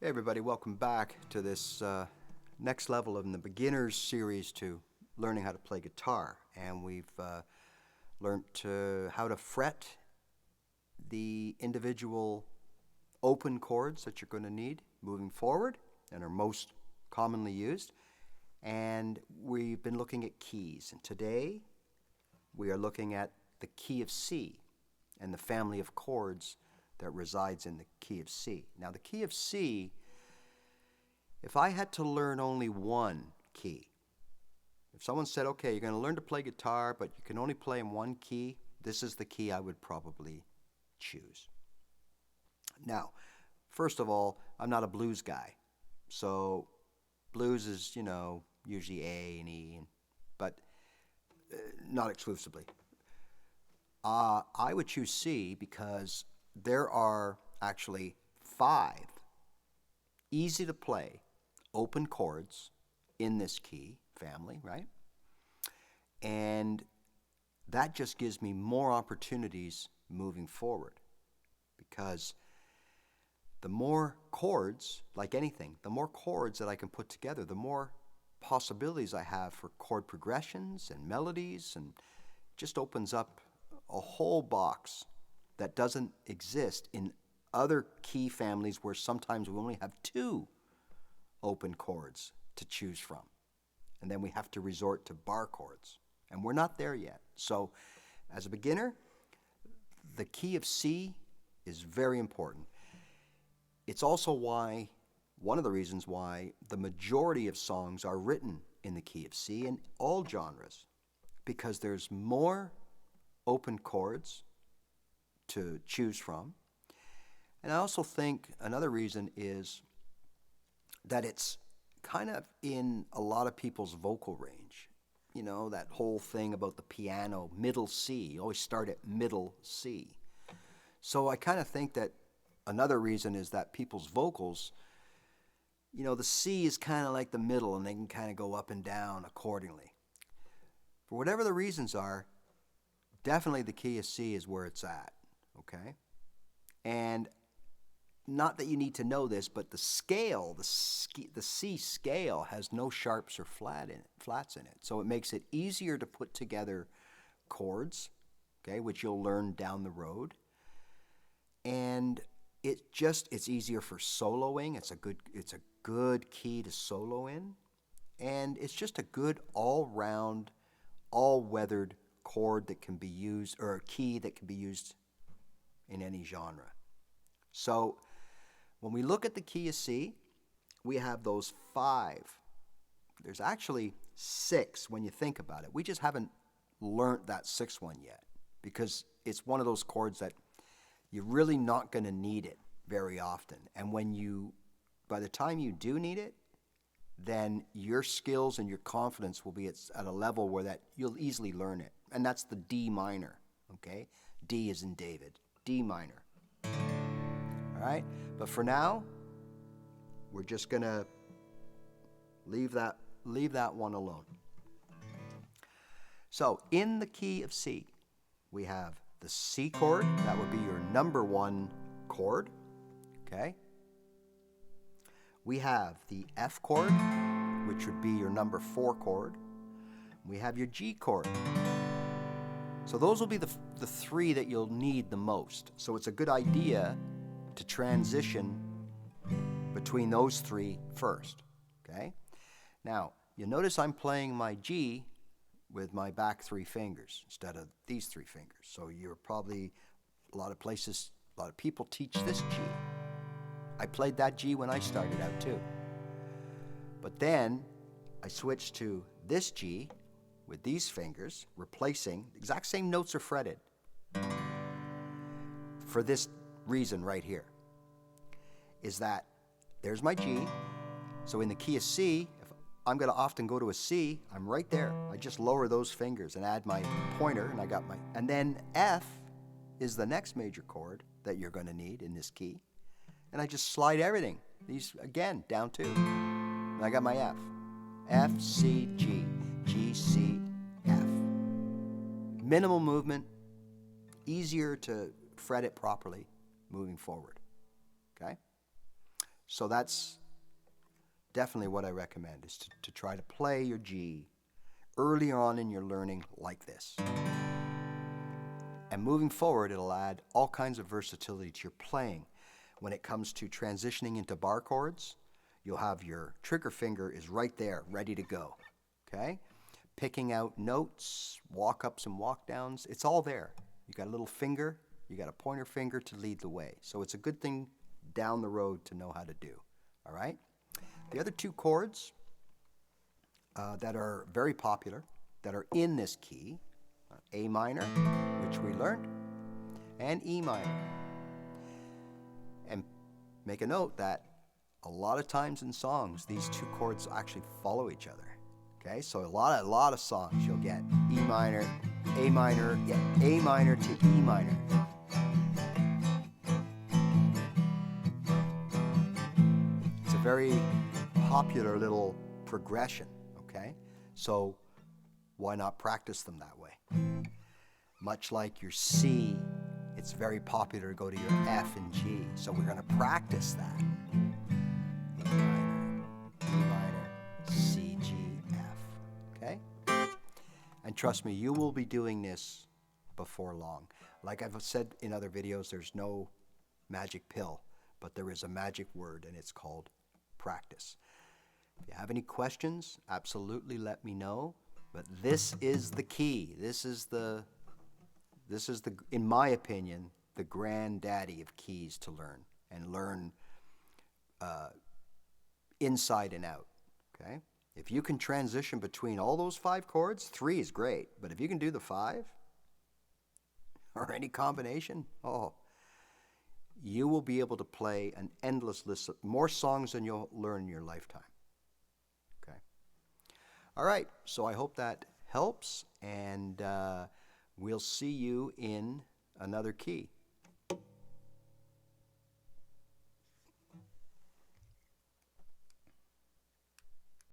Hey everybody, welcome back to this next level in the beginners series to learning how to play guitar. And we've learned how to fret the individual open chords that you're going to need moving forward and are most commonly used. And we've been looking at keys. And today we are looking at the key of C and the family of chords that resides in the key of C. Now the key of C, if I had to learn only one key, if someone said, okay, you're going to learn to play guitar, but you can only play in one key, this is the key I would probably choose. Now, first of all, I'm not a blues guy. So blues is, usually A and E, but not exclusively. I would choose C because there are actually 5 easy to play open chords in this key family, right? And that just gives me more opportunities moving forward, because the more chords, like anything, the more chords that I can put together, the more possibilities I have for chord progressions and melodies, and just opens up a whole box that doesn't exist in other key families where sometimes we only have 2 open chords to choose from. And then we have to resort to bar chords. And we're not there yet. So as a beginner, the key of C is very important. It's also one of the reasons why the majority of songs are written in the key of C in all genres, because there's more open chords to choose from. And I also think another reason is that it's kind of in a lot of people's vocal range. You know, that whole thing about the piano, middle C. You always start at middle C. So I kind of think that another reason is that people's vocals, the C is kind of like the middle, and they can kind of go up and down accordingly. For whatever the reasons are, definitely the key of C is where it's at, okay? And not that you need to know this, but the scale, the C scale, has no sharps or flats in it. So it makes it easier to put together chords, okay, which you'll learn down the road. And it's easier for soloing. It's a good key to solo in. And it's just a good all-round, all-weathered chord that can be used, or a key that can be used in any genre. So when we look at the key of C, we have those 5. There's actually 6 when you think about it. We just haven't learned that 6th one yet, because it's one of those chords that you're really not going to need it very often. And by the time you do need it, then your skills and your confidence will be at a level where that you'll easily learn it. And that's the D minor, okay? D is in David, D minor. All right? But for now, we're just going to leave that one alone. So in the key of C, we have the C chord. That would be your number 1 chord, okay? We have the F chord, which would be your number 4 chord. We have your G chord. So those will be the 3 that you'll need the most. So it's a good idea to transition between those 3 first, okay? Now, you'll notice I'm playing my G with my back 3 fingers instead of these 3 fingers. So you're probably, a lot of people teach this G. I played that G when I started out too. But then I switched to this G with these fingers, replacing, the exact same notes are fretted, for this reason right here, is that there's my G. So in the key of C, if I'm going to often go to a C, I'm right there. I just lower those fingers and add my pointer, and then F is the next major chord that you're going to need in this key. And I just slide everything, these again, down 2. And I got my F. F, C, G, G, C, F. Minimal movement, easier to fret it properly moving forward, okay? So that's definitely what I recommend, is to try to play your G early on in your learning like this. And moving forward, it'll add all kinds of versatility to your playing. When it comes to transitioning into bar chords, you'll have your trigger finger is right there, ready to go. Okay? Picking out notes, walk-ups and walk-downs, it's all there. You got a little finger, you got a pointer finger to lead the way. So it's a good thing down the road to know how to do. All right? The other two chords that are very popular, that are in this key, A minor, which we learned, and E minor. And make a note that a lot of times in songs, these two chords actually follow each other. Okay, so a lot of songs you'll get E minor, A minor, yeah, A minor to E minor. It's a very popular little progression, okay? So why not practice them that way? Much like your C, it's very popular to go to your F and G. So we're going to practice that. E minor, E minor, C, G, F. Okay? And trust me, you will be doing this before long. Like I've said in other videos, there's no magic pill, but there is a magic word, and it's called practice. If you have any questions, absolutely let me know. But this is the key. This is the, in my opinion, the granddaddy of keys to learn, and learn inside and out, okay? If you can transition between all those 5 chords, 3 is great. But if you can do the 5, or any combination, oh, you will be able to play an endless list of more songs than you'll learn in your lifetime. Okay. All right. So I hope that helps, and we'll see you in another key.